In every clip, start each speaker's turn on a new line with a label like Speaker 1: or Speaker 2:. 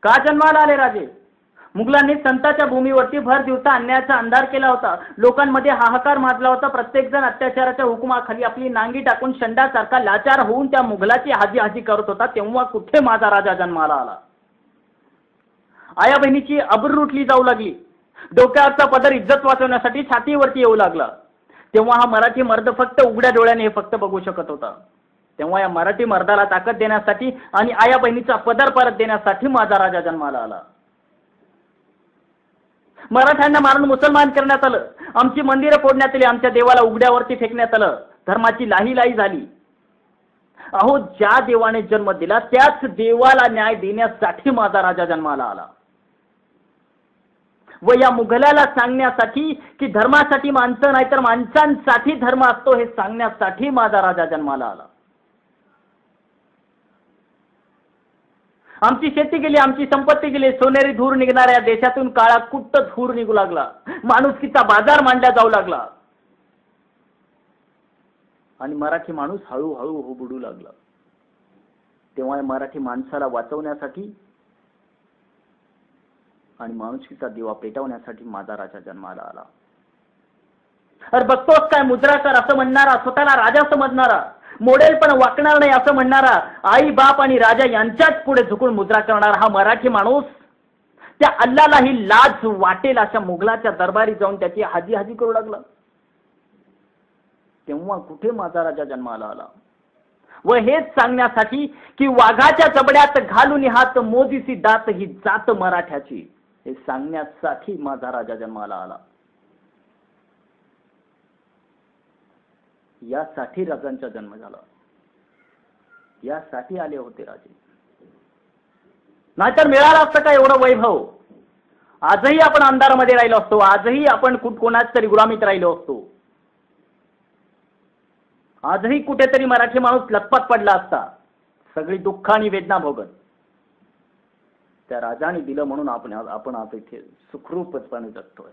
Speaker 1: का जन्माला आले राजे? मुघलांनी संताच्या भूमीवरती भर दिवसा अन्यायाचा अंधार केला होता. लोकांमध्ये हाहाकार माजला होता. प्रत्येक जण अत्याचाराच्या हुकुमाखाली आपली नांगी टाकून शंडासारखा लाचार होऊन त्या मुघलाची हाजी हाजी करत होता. तेव्हा कुठे माझा राजा जन्माला आला? आया बहिणीची अब्रू लुटली जाऊ लागली. डोक्यावरचा पदर इज्जत वाचवण्यासाठी छातीवरती येऊ लागला. तेव्हा हा मराठी मर्द फक्त उघड्या डोळ्याने हे फक्त बघू शकत होता. तेव्हा या मराठी मर्दाला ताकद देण्यासाठी आणि आया बहिणीचा पदर परत देण्यासाठी माझा राजा जन्माला आला. मराठ्यांना मारून मुसलमान करण्यात आलं. आमची मंदिरं फोडण्यात आली. आमच्या देवाला उघड्यावरती फेकण्यात आलं. धर्माची लाही झाली. अहो, ज्या देवाने जन्म दिला त्याच देवाला न्याय देण्यासाठी माझा राजा जन्माला आला. व या मुघलाला सांगण्यासाठी की धर्मासाठी माणसं नाही तर माणसांसाठी धर्म असतो हे सांगण्यासाठी माझा राजा जन्माला आला. आमची शेती गेली, आमची संपत्ती गेली. सोनेरी धूर निघणाऱ्या देशातून काळा कुट्ट धूर निघू लागला. माणुसकीचा बाजार मांडला जाऊ लागला आणि मराठी माणूस हळूहळू हुबडू लागला. तेव्हा मराठी माणसाला वाचवण्यासाठी आणि माणुसकीचा दिवा पेटवण्यासाठी माझा राजा जन्माला आला. अरे बघतोस काय, मुद्राकर असं म्हणणारा, स्वतःला राजा समजणारा, मोडेल पण वाकणार नाही असं म्हणणारा, आई बाप आणि राजा यांच्याच पुढे झुकून मुद्रा करणारा हा मराठी माणूस त्या अल्लालाही लाज वाटेल अशा मुघलाच्या दरबारी जाऊन त्याची हाजी हाजी करू लागला. तेव्हा कुठे माझा राजा जन्माला आला? व हेच सांगण्यासाठी की वाघाच्या जबड्यात घालून हात मोदीची दात ही जात मराठ्याची, हे सांगण्यासाठी माझा राजा जन्माला आला. यासाठी राजांचा जन्म झाला. यासाठी आले होते राजे. नाहीतर मिळालं असतं का एवढं वैभव? आजही आपण अंधारामध्ये राहिलो असतो. आजही आपण कोणाच तरी गुलामीत राहिलो असतो. आजही कुठेतरी मराठी माणूस लखपत पडला असता, सगळी दुःख आणि वेदना भोगत. त्या राजाने दिलं म्हणून आपण आज इथे सुखरूपपणे जगतोय.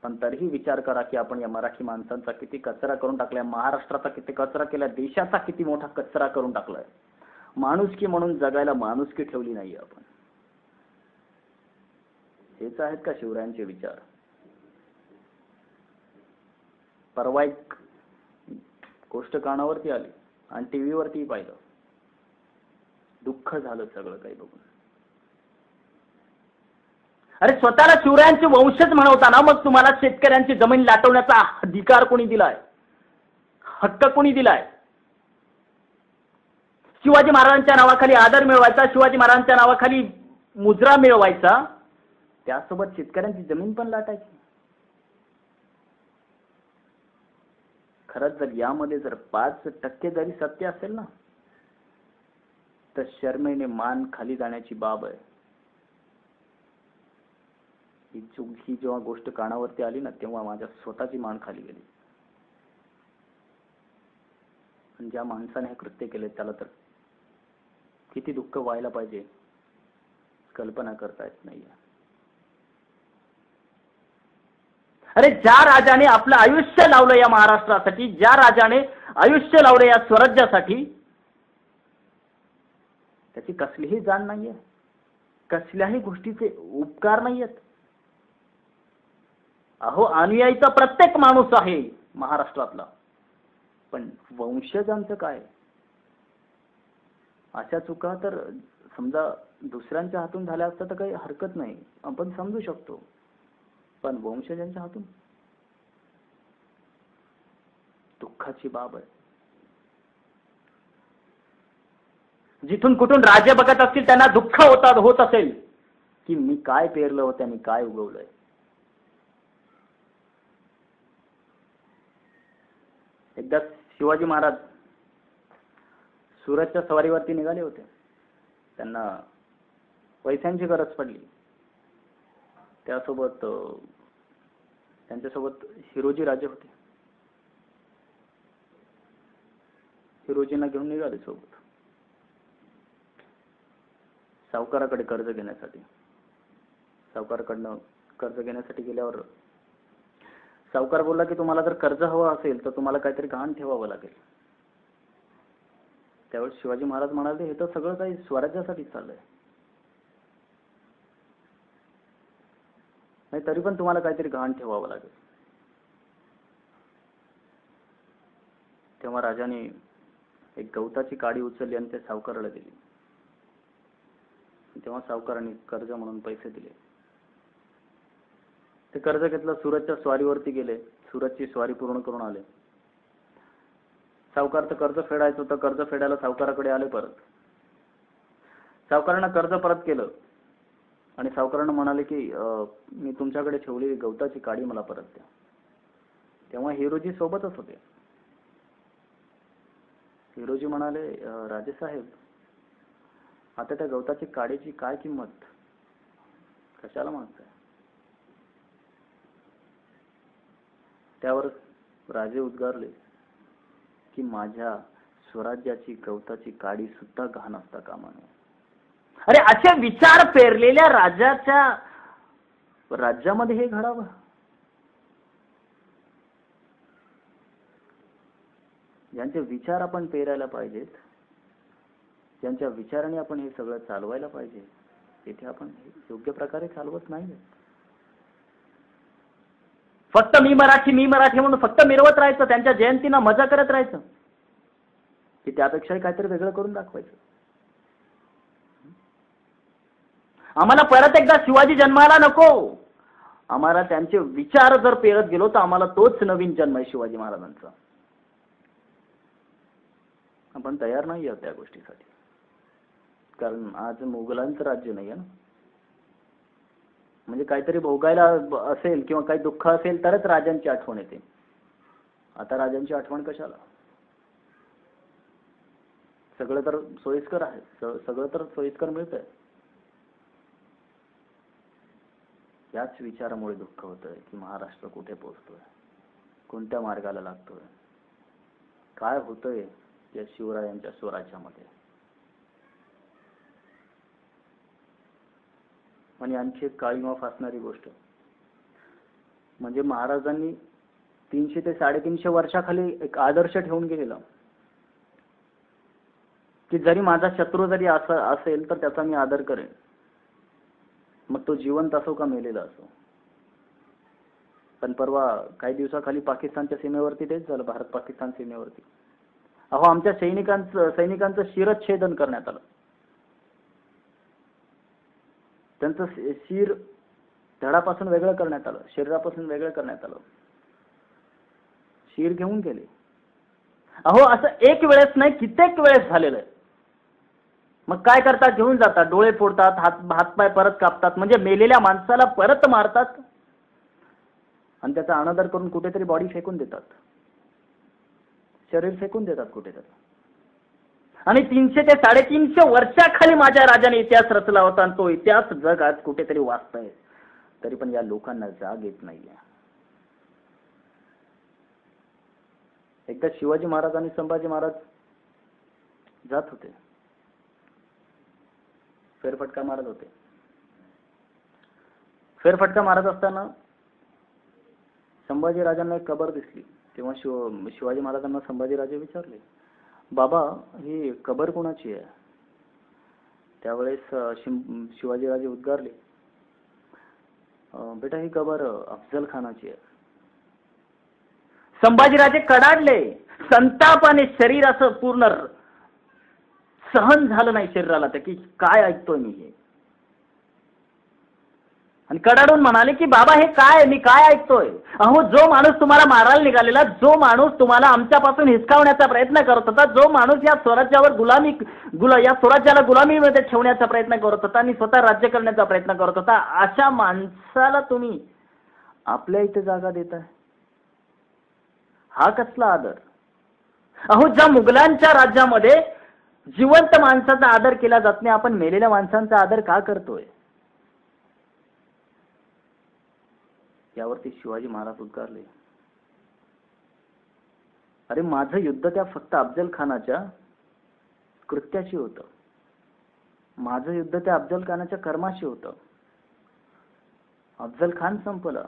Speaker 1: पण तरीही विचार करा की आपण या मराठी माणसांचा किती कचरा करून टाकलाय, महाराष्ट्राचा किती कचरा केला, देशाचा किती मोठा कचरा करून टाकलाय. माणुसकी म्हणून जगायला माणुसकी ठेवली नाहीये आपण. हेच आहेत का शिवरायांचे विचार? परवा एक गोष्ट कानावरती आली आणि टीव्ही वरती पाहिलं. दुःख झालं सगळं काही बघून. अरे स्वतःला शिवरायांचे वंशज म्हणवताना मग तुम्हाला शेतकऱ्यांची जमीन लाटवण्याचा अधिकार कोणी दिलाय? हक्क कोणी दिलाय? शिवाजी महाराजांच्या नावाखाली आदर मिळवायचा, शिवाजी महाराजांच्या नावाखाली मुजरा मिळवायचा, त्यासोबत शेतकऱ्यांची जमीन पण लाटायची. खरंच जर यामध्ये जर 5% जरी सत्य असेल ना, तर शर्मेने मान खाली जाण्याची बाब आहे. ही जेव्हा गोष्ट कानावरती आली ना, तेव्हा माझ्या स्वतःची मान खाली गेली. आणि ज्या माणसाने हे कृत्य केले त्याला तर किती दुःख व्हायला पाहिजे कल्पना करता येत नाही. अरे ज्या राजाने आपलं आयुष्य लावलं या महाराष्ट्रासाठी, ज्या राजाने आयुष्य लावलं या स्वराज्यासाठी, त्याची कसलीही जाण नाहीये, कसल्याही गोष्टीचे उपकार नाहीयेत. अहो, अनुयायीचा प्रत्येक माणूस आहे महाराष्ट्रातला, पण वंशजांचं काय? अशा चुका तर समजा दुसऱ्यांच्या हातून झाल्या असता तर काही हरकत नाही, आपण समजू शकतो. पण वंशजांच्या हातून दुःखाची बाब आहे. जिथून कुठून राजे बघत असतील त्यांना दुःख होत असेल की मी काय पेरलं होतं आणि काय उगवलंय. एकदा शिवाजी महाराज सुरतच्या सवारीवरती निघाले होते. त्यांना पैशांची गरज पडली. त्यासोबत त्यांच्यासोबत हिरोजी राजे होते. हिरोजींना घेऊन निघाले सोबत सावकाराकडे कर्ज घेण्यासाठी. सावकाराकडनं कर्ज घेण्यासाठी गेल्यावर सावकार बोलला की तुम्हाला जर कर्ज हवं असेल तर तुम्हाला काहीतरी गहाण ठेवावं लागेल. त्यावेळेस शिवाजी महाराज म्हणाले, हे तर सगळं काही स्वराज्यासाठी चाललंय, नाही तरी पण तुम्हाला काहीतरी गहाण ठेवावं लागेल. तेव्हा राजाने एक गवताची काडी उचलली आणि ते सावकाराला दिली. तेव्हा सावकाराने कर्ज म्हणून पैसे दिले. ते कर्ज घेतलं, सुरतच्या स्वारीवरती गेले, सुरतची स्वारी पूर्ण करून आले. सावकार तर कर्ज फेडायचं होतं, कर्ज फेडायला सावकाराकडे आले. परत सावकारानं कर्ज परत केलं आणि सावकारानं म्हणाले की मी तुमच्याकडे ठेवलेली गवताची काडी मला परत द्या. तेव्हा हिरोजी सोबतच होते. हिरोजी म्हणाले, राजेसाहेब, आता त्या गवताची काडीची काय किंमत, कशाला मागताय? त्यावर राजे उद्गारले की माझ्या स्वराज्याची गवताची काडी सुद्धा गहाण असता कामा नये. अरे, असे विचार पेरलेल्या राजाच्या राज्यामध्ये हे घडावं? ज्यांचे विचार आपण पेरायला पाहिजेत, ज्यांच्या विचाराने आपण हे सगळं चालवायला पाहिजे, तिथे आपण योग्य प्रकारे चालवत नाही. फक्त मी मराठी मी मराठी म्हणून फक्त मिरवत राहायचं, त्यांच्या जयंतीनं मजा करत राहायचं, की त्यापेक्षाही काहीतरी वेगळं करून दाखवायचं. आम्हाला परत एकदा शिवाजी जन्माला नको. आम्हाला त्यांचे विचार जर पेरत गेलो तर आम्हाला तोच नवीन जन्म आहे शिवाजी महाराजांचा. आपण तयार नाही आहोत त्या गोष्टीसाठी, कारण आज मुघलांचं राज्य नाही आहे ना. म्हणजे काहीतरी भोगायला असेल किंवा काही दुःख असेल तरच राजांची आठवण येते. आता राजांची आठवण कशाला? सगळं तर सोयीस्कर आहे, सगळं तर सोयीस्कर मिळतंय. याच विचारामुळे दुःख होतंय की महाराष्ट्र कुठे पोहोचतोय, कोणत्या मार्गाला लागतोय, काय होतंय या शिवरायांच्या स्वराज्यामध्ये. आणि आणखी एक काळीमा फासणारी गोष्ट म्हणजे महाराजांनी 300 ते 350 वर्षाखाली एक आदर्श ठेवून गेलेला की जरी माझा शत्रू जरी असेल तर त्याचा मी आदर करेन, मग तो जिवंत असो का मेलेला असो. पण परवा काही दिवसाखाली पाकिस्तानच्या सीमेवरती तेच झालं, भारत पाकिस्तान सीमेवरती. अहो, आमच्या सैनिकांचं शिरच्छेदन करण्यात आलं. त्यांचं शिर धडापासून वेगळं करण्यात आलं, शरीरापासून वेगळं करण्यात आलं, शिर घेऊन गेले. अहो, असं एक वेळेस नाही कित्येक वेळेस झालेलं आहे. मग काय करतात? घेऊन जातात, डोळे फोडतात, हातपाय परत कापतात, म्हणजे मेलेल्या माणसाला परत मारतात आणि त्याचा अनादर करून कुठेतरी बॉडी फेकून देतात, शरीर फेकून देतात कुठेतरी. आणि 300 ते 350 वर्षाखाली माझ्या राजाने इतिहास रचला होता आणि तो इतिहास जग आज कुठेतरी वाचतंय, तरी पण या लोकांना जाग येत नाहीये. एकदा शिवाजी महाराज आणि संभाजी महाराज जात होते, फेरफटका मारत होते. फेरफटका मारत असताना संभाजी राजांना एक कबर दिसली. तेव्हा शिवाजी महाराजांना संभाजी राजे विचारले, बाबा, ही कबर कोणाची आहे? त्यावेळेस शिवाजी राजे उद्गारले, बेटा, ही कबर अफजल खानाची आहे. संभाजीराजे कडाडले, संतापाने शरीर असं पूर्ण सहन झालं नाही शरीराला ते की काय ऐकतोय मी हे. आणि कडाडून म्हणाले की बाबा, हे काय, मी काय ऐकतोय? अहो, जो माणूस तुम्हाला मारायला निघालेला, जो माणूस तुम्हाला आमच्यापासून हिसकावण्याचा प्रयत्न करत होता, जो माणूस या स्वराज्यावर या स्वराज्याला गुलामीमध्ये ठेवण्याचा प्रयत्न करत होता आणि स्वतः राज्य करण्याचा प्रयत्न करत होता, अशा माणसाला तुम्ही आपल्या इथे जागा देताय? हा कसला आदर? अहो, ज्या मुघलांच्या राज्यामध्ये जिवंत माणसाचा आदर केला जात नाही, आपण मेलेल्या माणसांचा आदर का करतोय? यावरती शिवाजी महाराज उद्गारले, अरे, माझं युद्ध त्या फक्त अफजल खानाच्या कृत्याशी होतं, माझं युद्ध त्या अफजल खानाच्या कर्माशी होतं. अफजल खान संपला,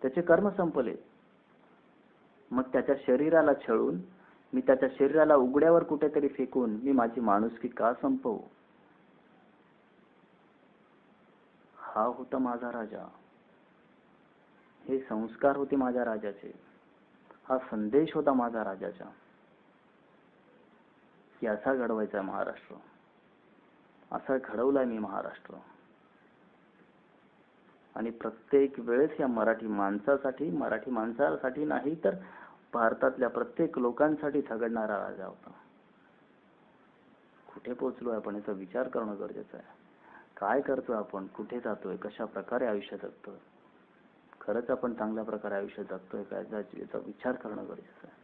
Speaker 1: त्याचे कर्म संपले, मग त्याच्या शरीराला छळून मी त्याच्या शरीराला उघड्यावर कुठेतरी फेकून मी माझी माणुसकी का संपवू? हा होता माझा राजा, हे संस्कार होते माझ्या राजाचे, हा संदेश होता माझा राजाचा की असा घडवायचा महाराष्ट्र, असा घडवलाय मी महाराष्ट्र. आणि प्रत्येक वेळेस या मराठी माणसासाठी नाही तर भारतातल्या प्रत्येक लोकांसाठी झगडणारा राजा होता. कुठे पोहोचलोय आपण याचा विचार करणं गरजेचं आहे. काय करतोय आपण, कुठे जातोय, कशा प्रकारे आयुष्य जगतोय, खरंच आपण चांगल्या प्रकारे आयुष्य जगतोय का याचा विचार करणं गरजेचं आहे.